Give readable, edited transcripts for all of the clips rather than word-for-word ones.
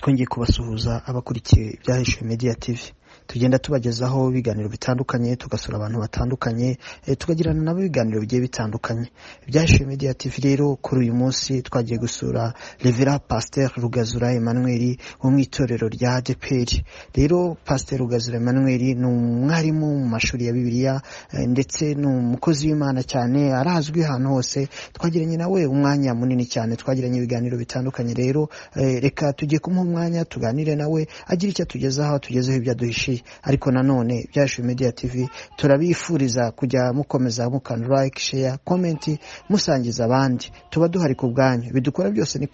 twongeye kubasuhuza abakurikiye ibyahishuwe Media TV. Tugenda tubagezaho ibiganiro bitandukanye, tugasura abantu batandukanye, tukagirana nabo ibiganiro bigiye bitandukanye. Ibyahishuwe Media TV rero kuri uyu munsi twagiye gusura REV Pasteur Rugazura Emmanuel wo mu itorero rya ADPR. Rero Pasteur Rugazura Emmanuel ni umwarimu mu mashuri ya Bibiliya ndetse ni umukozi w'Imana cyane, arazwi ahantu hose. Twagiranye nawe umwanya munini cyane, twagiranye ibiganiro bitandukanye. Rero reka tujye kumuha umwanya tuganire nawe, agira icyo tugezaho, tugezeho ibyaduhishiye. Ariko nanone Ibyahishuwe Media TV turabifuriza kujya mukomeza mukanda like, share, comment, musangiza abandi. Tuba duhari ku bwanyu, bidukora byose ni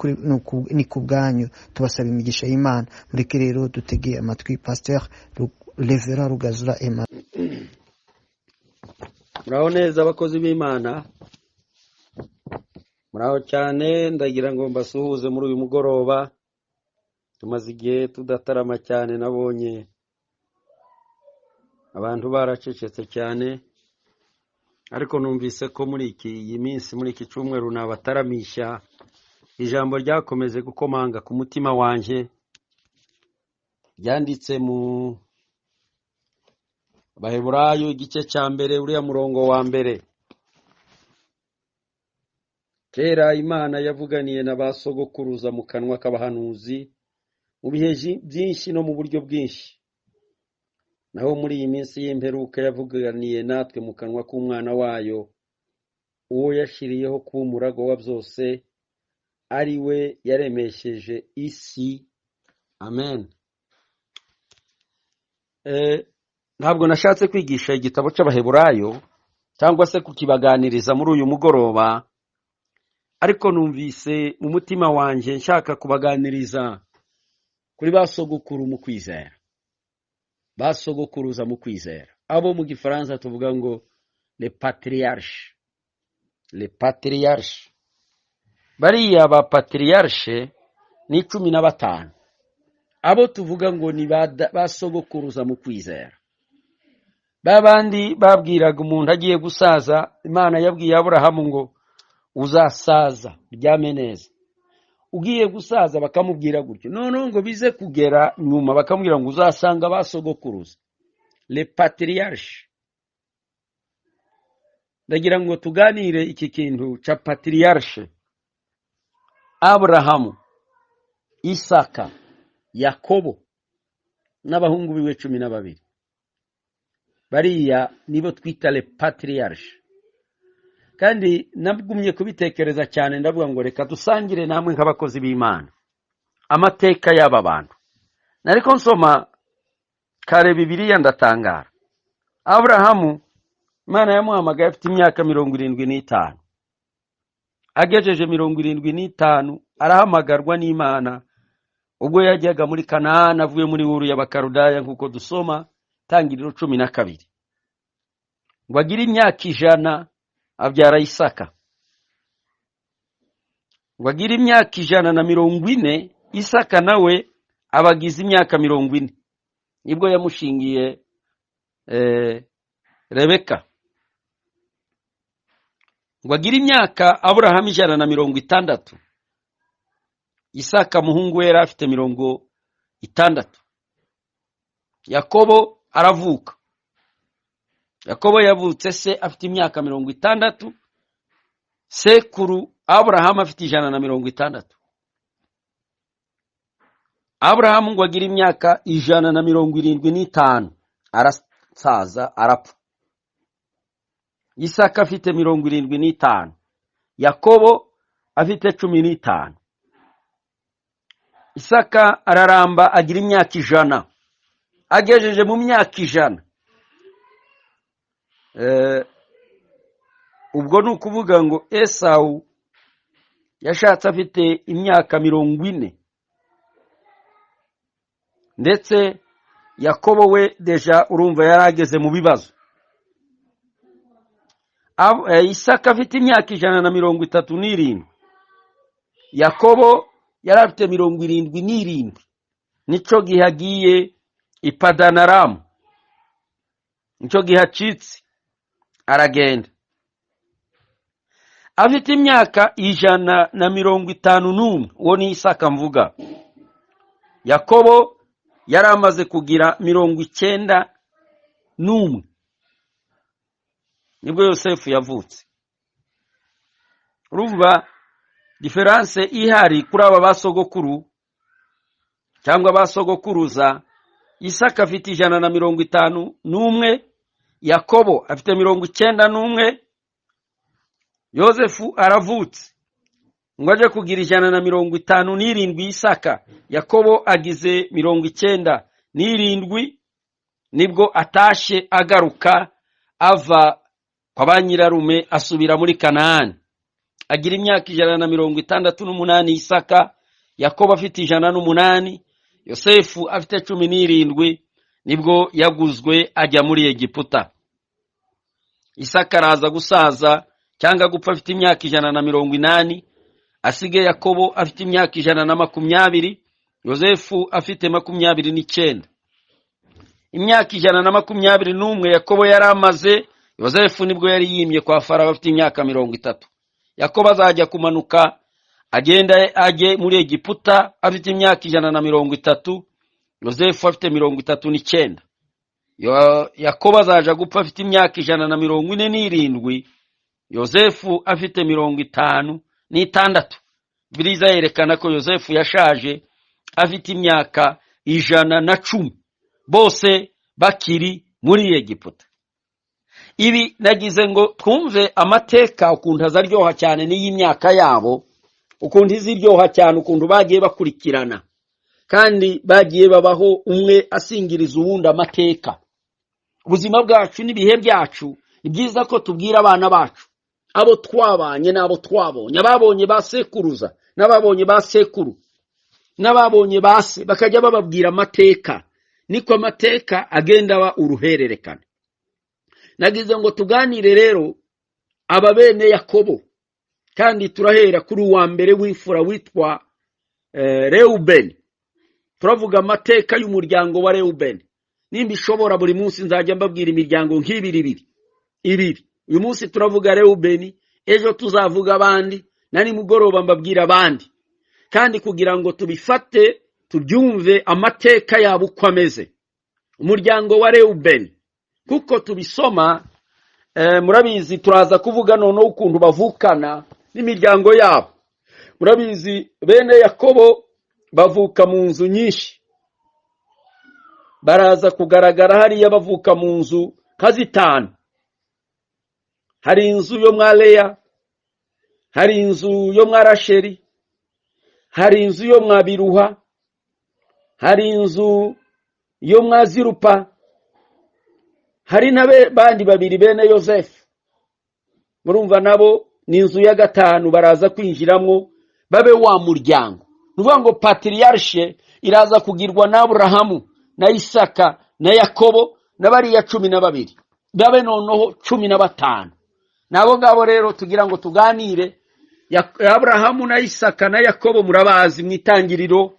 ku bwanyu. Tubasaba imigisha y'Imana. Mureke rero dutegeye amatwi Pasteur REV Rugazura Emmanuel. Muraho neza abakozi b'Imana, muraho cyane. Ndagira ngo mbasuhuze muri uyu mugoroba. Tumaze igihe tudatarama cyane, nabonye abantu baracecetse cyane, ariko numvise ko muri iyi minsi, muri iki cyumweru nabataramisha. Ijambo ryakomeze gukomanga ku mutima wanje, ryanditse mu Baheburayo igice cya mbere, uriya murongo wa mbere. Kera Imana yavuganiye n'abasogokuruza mu kanwa k'abahanuzi mu bihe byinshi no mu buryo bwinshi. Naho muri iyi minsi y'imperuka yavuganiye natwe mu kanwa k'umwana wayo, uwo yashiriyeho kuba umurago wa byose, ari we yaremesheje isi. Amen. Ntabwo nashatse kwigisha igitabo cy'Abaheburayo cyangwa se kukibaganiriza muri uyu mugoroba, ariko numvise mu mutima wanje nshaka kubaganiriza kuri basogokuru mu kwizera, basogokuruza mu kwizera. Abo mu Gifaransa tuvuga ngo les patriarches, les patriarches. Bariya ba patriarche ni 15. Abo tuvuga ngo ni basogokuruza mu kwizera. Babandi babwiraga umuntu agiye gusaza, Imana yabwiye Aburahamu ngo uzasaza ryame neza. Ugiye gusaza bakamubwira gutyo, none ngo bize kugera nyuma bakamubwira ngo uzasanga basogokuruza, les patriarches. Ndagira ngo tuganire iki kintu cha patriarche. Aburahamu, Isaka, Yakobo n'abahungu biwe 12. Bariya nibo twita les patriarches. Kandi nabugumye kubitekereza cyane, ndavuga ngo reka dusangire namwe nk'abakozi b'Imana amateka y'aba bantu. Nariko nsoma kare Bibiliya ndatangara. Aburahamu Imana yamuhamagaye afite imyaka 75. Agejeje 75 arahamagarwa n'Imana ubwo yajyaga muri Kanani avuye muri Uru y'Abakarudaya, nkuko dusoma Tangiriro 12. Ngo agire imyaka 100 abyara Isaka. Ngo agire imyaka 140, Isaka nawe abagize imyaka 40. Nibwo yamushingiye Rebeka. Ngo agire imyaka Aburahamu 160. Isaka muhungu we yari afite 60. Yakobo aravuka. Yakobo yavutse se afite imyaka 60. Sekuru Aburahamu afite 160. Aburahamu ngo agira imyaka 175 arasaza arapfa. Isaka afite 75, Yakobo afite 15. Isaka araramba agira imyaka 100. Agejeje mu myaka 100, ubwo nukuvuga ngo Esau yashatse afite imyaka 40. Ndetse Yakobo we deja urumva yarageze mu bibazo. Isaka afite imyaka 137. Yakobo yari afite 77. Nico gihagiye ipadanaramu, nico gihacitse aragenda. Afite imyaka 151. Uwo ni Isaka mvuga. Yakobo yari amaze kugira 91 nibwo Yosefu yavutse. Urumva diferanse ihari kuri aba basogokuru cyangwa basogokuruza. Isaka afite 151, Yakobo afite 91, Yosefu aravutse ngo aje kugira 157 Isaka, Yakobo agize 97 nibwo atashe agaruka ava kwa banyirarume asubira muri Kanaani, agira imyaka 168 Isaka, Yakobo afite 108, Yosefu afite 17 nibwo yaguzwe ajya muri Egiputa. Isaka araza gusaza cyangwa gupfa afite imyaka 180, asige Yakobo afite imyaka 120, Yosefu afite 29. Imyaka 121 Yakobo yari amaze, Yosefu nibwo yari yimye kwa Farawo afite imyaka 30. Yakobo azajya kumanuka agenda aje muri Egiputa afite imyaka 130, Yosefu afite 39. Yakobo azaja gupfa afite imyaka 147, Yosefu afite 56. Biriza yerekana ko Yosefu yashaje afite imyaka 110, bose bakiri muri Egiputa. Ibi nagize ngo twumve amateka ukuntu azaryoha cyane n'iyi myaka yabo, ukuntu iziryoha cyane, ukuntu bagiye bakurikirana kandi bagiye babaho umwe asingiriza uwundi amateka. Ubuzima bwacu n'ibihe byacu ibyiza ko tubwira abana bacu, abo twabanye n'abo twabonye, ababonye basekuruza n'ababonye basekuru n'ababonye base, bakajya bababwira amateka. Niko amateka agenda aba uruhererekane. Nagize ngo tuganire rero ababene Yakobo, kandi turahera kuri uwa mbere w'imfura witwa Reubeni. Turavuga amateka y'umuryango wa Reubeni. Nimba ishobora buri munsi nzajya mbabwira imiryango nk'ibiri. Uyu munsi turavuga Reubeni, ejo tuzavuga abandi, na nimugoroba mbabwira abandi, kandi kugira ngo tubifate tubyumve amateka yabo uko ameze. Umuryango wa Reubeni kuko tubisoma, murabizi turaza kuvuga noneho ukuntu bavukana n'imiryango yabo. Murabizi bene Yakobo bavuka mu nzu nyinshi, baraza kugaragara hariya bavuka mu nzu kazitanu. Hari inzu yo mwa Leya, hari inzu yo mwa Rasheli, hari inzu yo mwa Biruha, hari inzu yo mwa Zirupa, hari n'abandi babiri bene Yosefu. Murumva nabo ni inzu ya gatanu baraza kwinjiramo babe wa muryango. Nuvuga ngo patriarche iraza kugirwa na Abrahamu na Isaka na Yakobo n'abariya 12, babe noneho 15. Nabo ngabo rero tugira ngo tuganire. Abrahamu na Isaka na Yakobo murabazi mu itangiriro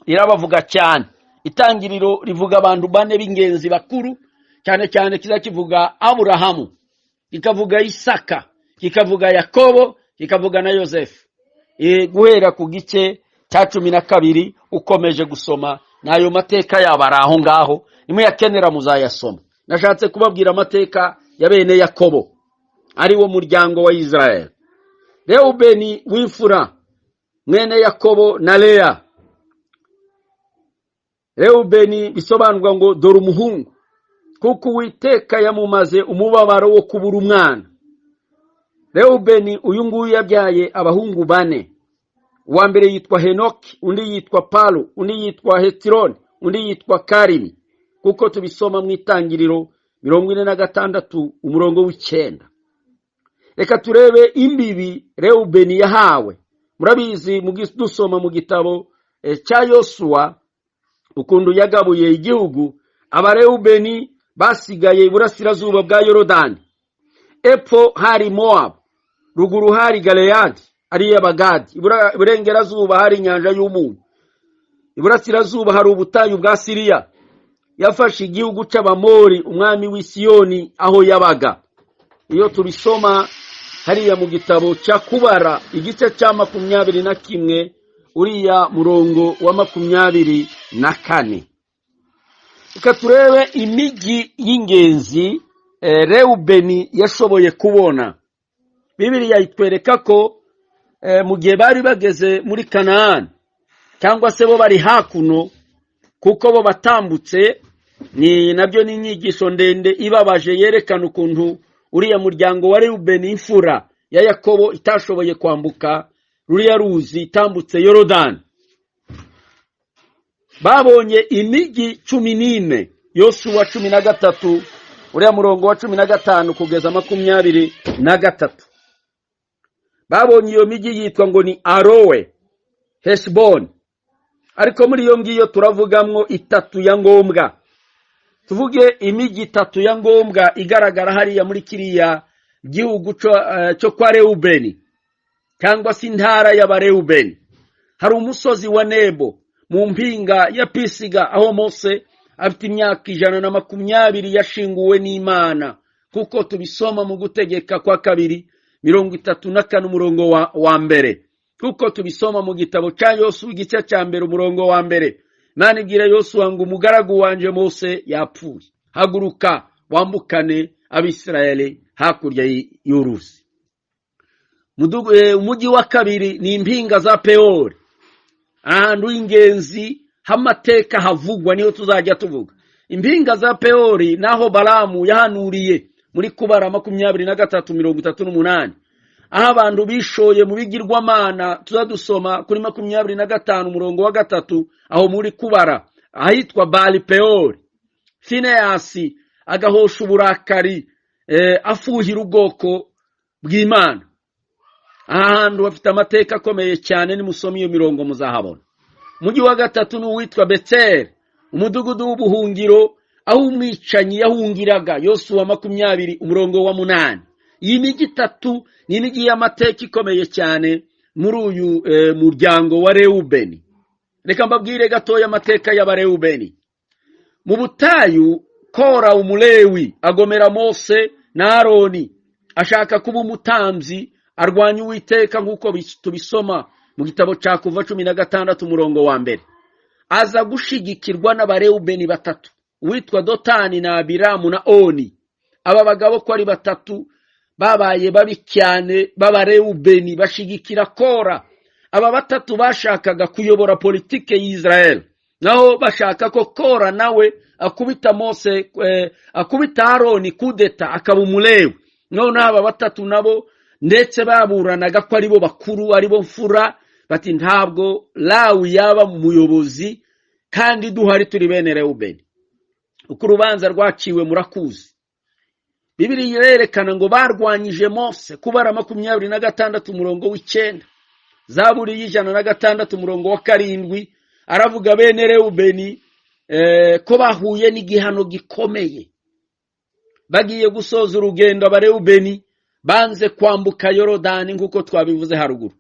irabavuga cyane. Itangiriro rivuga abantu bane b'ingenzi bakuru cyane cyane, kiza kivuga Abrahamu, kikavuga Isaka, kikavuga Yakobo, kikavuga na Yosefu. Guhera ku gice cya 12 ukomeje gusoma nayo mateka yabara aho ngaho, nimwe yakenera muzayasoma. Nashatse kubabwira amateka ya bene Yakobo, ari wo muryango wa Israel. Reubeni w'imfura mwene Yakobo na Leya. Reubeni bisobanurwa ngo dore umuhungu, kuko Uwiteka yamumaze umubabaro wo kubura umwana. Reubeni uyu nguyu yabyaye abahungu 4. Uwa mbere yitwa Henoki, undi yitwa Palu, undi yitwa Hetironi, undi yitwa Karimi, kuko tubisoma mu itangiriro 46 umurongo w'9. Reka turebe imbibi Reubeni yahawe. Murabizi dusoma mu gitabo cya Yosuwa ukundu yagabuye igihugu. Abareubeni basigaye iburasirazuba bwa Yorodani. Epfo hari Moab, ruguru hari Galeyadi ari y'Abagadi, iburengerazuba hari inyanja y'Umunyu, iburasirazuba hari ubutayu bwa Siriya. Yafashe igihugu cy'Abamori, umwami w'Isiyoni aho yabaga. Iyo tubisoma hariya mu gitabo cya Kubara igice cya 21 uriya murongo wa 24. Reka turebe imigi y'ingenzi Reubeni yashoboye kubona. Bibiliya itwereka ko mu gihe bari bageze muri Kanaani cyangwa se bo bari hakuno, kuko bo batambutse, ni nabyo n'inyigisho ndende ibabaje yerekana ukuntu uriya muryango wa Reubeni, imfura ya Yakobo, itashoboye kwambuka ruriya ruzi itambutse Yorodani. Babonye imigi 14, Yosuwa 13, uriya murongo wa 15 kugeza 23. Babonye iyo migi yitwa ngo ni Arowe, Heshbon. Ariko muri iyo ngiyo turavugamwo 3 ya ngombwa. Tuvuge imigi 3 ya ngombwa igaragara hariya muri kiriya gihugu cyo kwa Reubeni, cyangwa se intara y'abareubeni. Hari umusozi wa Nebo mu mpinga ya Pisiga, aho Mose afite imyaka 120 yashinguwe n'Imana, kuko tubisoma mu gutegeka kwa 2:34 umurongo wa mbere, kuko tubisoma mu gitabo cya Yosuwa igice cya mbere umurongo wa mbere. Imana ibwira Yosuwa ngo umugaragu wanje Mose yapfuye, haguruka wambukane Abisirayeli hakurya y'uruzi. Umugi wa kabiri ni impinga za Peori, ahantu ingenzi hamateka havugwa, niyo tuzajya tuvuga. Impinga za Peori naho Balamu yahanuriye muri Kubara 23:38, aho abantu bishoye mu bigirwamana. Tuzadusoma kuri 25 umurongo wa 3, aho muri Kubara ahitwa Bali Peori. Finehasi agahosha uburakari afuhira ubwoko bw'Imana. Ahantu bafite amateka akomeye cyane, ni musomye iyo mirongo muzahabona. Mugi wa gatatu ni uwitwa Beteli, umudugudu w'ubuhungiro, aho umwicanyi yahungiraga. Yosuwa 20 umurongo wa 8. Iyi migi 3 ni imigi y'amateka ikomeye cyane muri uyu muryango wa Reubeni. Reka mbabwire gatoya amateka y'abareubeni. Mu butayu, Kora umulewi agomera Mose na Aroni, ashaka kuba umutambyi, arwanya Uwiteka, nk'uko tubisoma mu gitabo cya Kuva 16 umurongo wa mbere. Aza gushigikirwa n'abareubeni 3, uwitwa Dotani na Abiramu na Oni. Aba bagabo ko ari 3 babaye babi cyane b'abareubeni bashigikira Kora. Aba 3 bashakaga kuyobora politike y'Israel, naho bashaka ko Kora nawe akubita Mose, akubita Aroni kudeta akaba umulewi. None aba 3 nabo ndetse baburanaga ko aribo bakuru, aribo mfura, bati ntabwo Lawi yaba umuyobozi kandi duhari turi bene Reubeni. Uko urubanza rwaciwe murakuzi. Bibiliya yerekana ngo barwanyije Mose. Kubara 26 umurongo w'9, Zaburi 106 umurongo wa 7, aravuga bene Reubeni ko bahuye n'igihano gikomeye. Bagiye gusoza urugendo, abareubeni banze kwambuka Yorodani nk'uko twabivuze haruguru.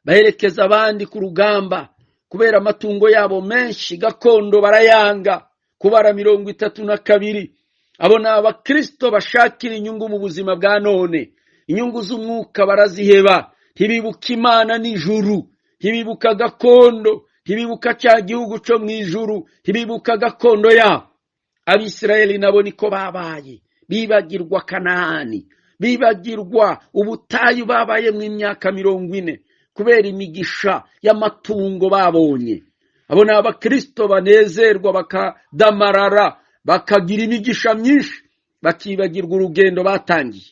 Baherekeza abandi ku rugamba kubera amatungo yabo menshi gakondo barayanga. Kubara 32. Abona abakristo bashakira inyungu mu buzima bwa none, inyungu z'umwuka baraziheba. Ntibibuka Imana n'ijuru, ntibibuka gakondo, ntibibuka cya gihugu cyo mu ijuru, ntibibuka gakondo yabo. Abisirayeli nabo niko babaye, bibagirwa Kanaani, bibagirwa ubutayu babaye mu imyaka 40 kubera imigisha y'amatungo babonye. Abona abakristo banezerwa bakadamarara, bakagira imigisha myinshi, bakibagirwa urugendo batangiye.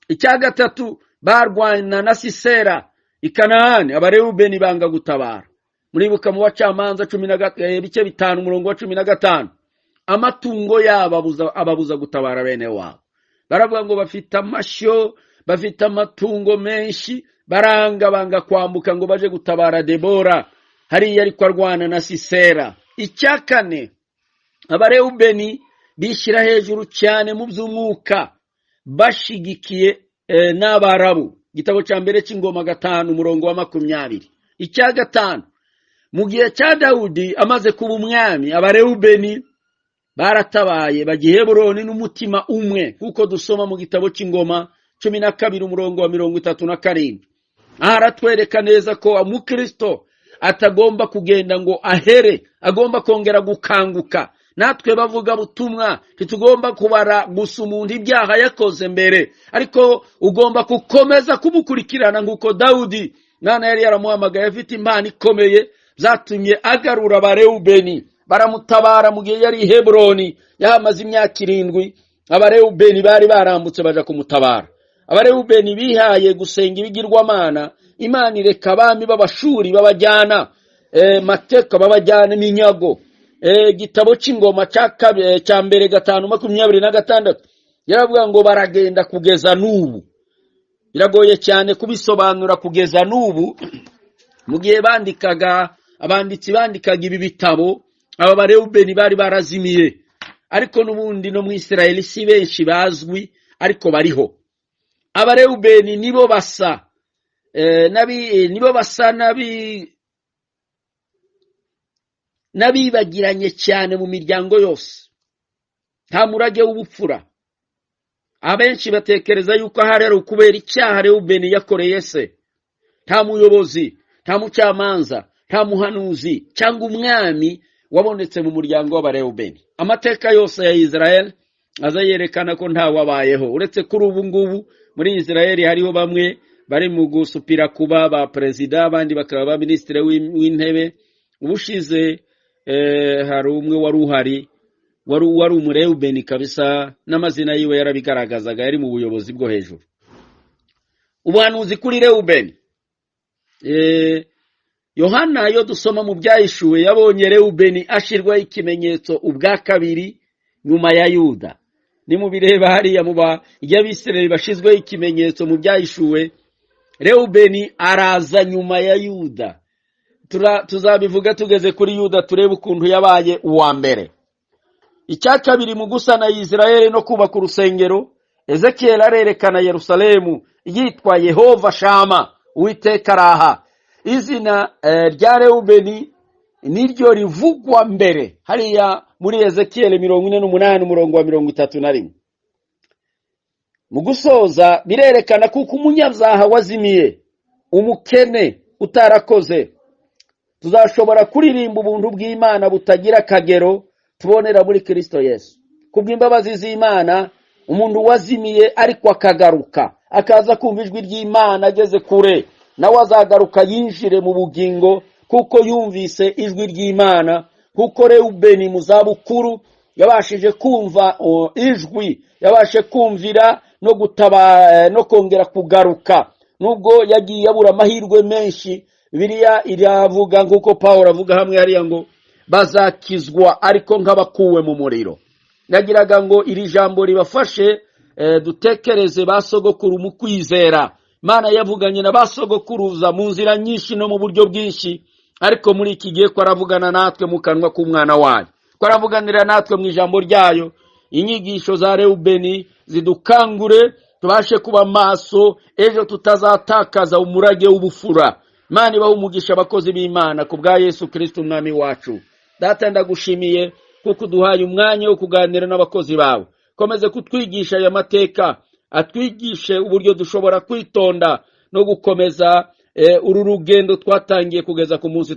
Icya gatatu, barwana na Sisera iKanaani. Abareubeni banga gutabara. Muribuka mu Bacamanza 5 umurongo wa 15, amatungo yabo ababuza gutabara bene wabo. Baravuga ngo bafite amashyo, bafite amatungo menshi, banga kwambuka ngo baje gutabara Debora hariya ariko arwana na Sisera. Icya kane, abareubeni bishyira hejuru cyane mu by'umwuka, bashigikiye n'Abarabu. Gitabo cya mbere cy'Ingoma 5 umurongo wa 20. Icya gatanu, mu gihe cya Dawudi amaze kuba umwami, abareubeni baratabaye bagiye Heburoni n'umutima umwe, kuko dusoma mu gitabo cy'Ingoma 12 umurongo wa 37. Aratwereka neza ko umukristo atagomba kugenda ngo ahere, agomba kongera gukanguka. Natwe bavuga butumwa ntitugomba kubara gusa umuntu ibyaha yakoze mbere, ariko ugomba gukomeza kumukurikirana nk'uko Dawudi Imana yari yaramuhamagaye afite impano ikomeye zatumye agarura abarewubeni, baramutabara mu gihe yari i Heburoni yahamaze imyaka 7. Abarewubeni bari barambutse baja kumutabara. Abarewubeni bihaye gusenga ibigirwamana, Imana ireka abami b'Abashuri babajyana mateka, babajyana iminyago. Gitabo c'ingoma cya mbere 5:26 yaravuga ngo baragenda kugeza n'ubu. Biragoye cyane kubisobanura kugeza n'ubu. Mu gihe abanditsi bandikaga ibi bitabo, aba barewubeni bari barazimiye, ariko n'ubundi no mu Isirayeli si benshi bazwi, ariko bariho. Abarewubeni nibo basa nabibagiranye cyane mu miryango yose. Nta murage w'ubupfura. Abenshi batekereza yuko hari ukubera icyaha Rewubeni yakoreye se. Nta muyobozi, nta mucamanza, nta muhanuzi cyangwa umwami wabonetse mu muryango w'Abarewubeni. Amateka yose ya Israel azayerekana ko nta wabayeho, uretse kuri ubu ngubu muri Israel hariho bamwe bari mu gusupira kuba ba perezida, abandi bakaba ba ministre w'intebe. Ubushize hari umwe wari umurewubeni kabisa, n'amazina yiwe yarabigaragazaga, yari mu buyobozi bwo hejuru. Ubuhanuzi kuri Rewubeni, Yohana yo dusoma mu Byahishuwe yabonye Rewubeni ashirwaho ikimenyetso ubwa kabiri nyuma ya Yuda. Ni mu bireba hariya muba y'Abisirayeli bashizweho ikimenyetso mu Byahishuwe, Rewubeni araza nyuma ya Yuda. Tuzabivuga tugeze kuri Yuda, turebe ukuntu yabaye uwa mbere. Icya kabiri mu gusana Israel no kubaka urusengero, Ezekiel arerekana Yerusalemu yitwa Yehova Shama, Uwiteka araha. Izina rya Rewubeni niryo rivugwa mbere hariya muri Ezekiel 48:31. Mu gusoza birerekana kuko umunyabyaha wazimiye, umukene utarakoze, tuzashobora kuririmba ubuntu bw'Imana butagira kagero tubonera muri Kristo Yesu. Kubw'imbabazi z'Imana, umuntu wazimiye ariko akagaruka, akaza kumva ijwi ry'Imana ageze kure, nawe azagaruka yinjire mu bugingo kuko yumvise ijwi ry'Imana. Kuko Rewubeni mu zabukuru yabashije kumva ijwi, yabashe kumvira no gutaba no kongera kugaruka, nubwo yagiye abura amahirwe menshi. Bibiliya iravuga nkuko Paulo avuga hamwe hariya ngo bazakizwa ariko nk'abakuwe mu muriro. Nagiraga ngo iri jambo ribafashe dutekereze basogokuru mu kwizera. Imana yavuganye na basogokuruza mu nzira nyinshi no mu buryo bwinshi, ariko muri iki gihe ko aravugana natwe mu kanwa k'umwana wayo, ko aravuganira natwe mu ijambo ryayo. Inyigisho za Rewubeni zidukangure tubashe kuba maso, ejo tutazatakaza umurage w'ubufura. Imana ibahe umugisha abakozi b'Imana ku bwa Yesu Kristo umwami wacu. Data ndagushimiye kuko duhaye umwanya wo kuganira n'abakozi bawe. Komeze kutwigisha aya mateka, atwigishe uburyo dushobora kwitonda no gukomeza uru rugendo twatangiye kugeza ku munsi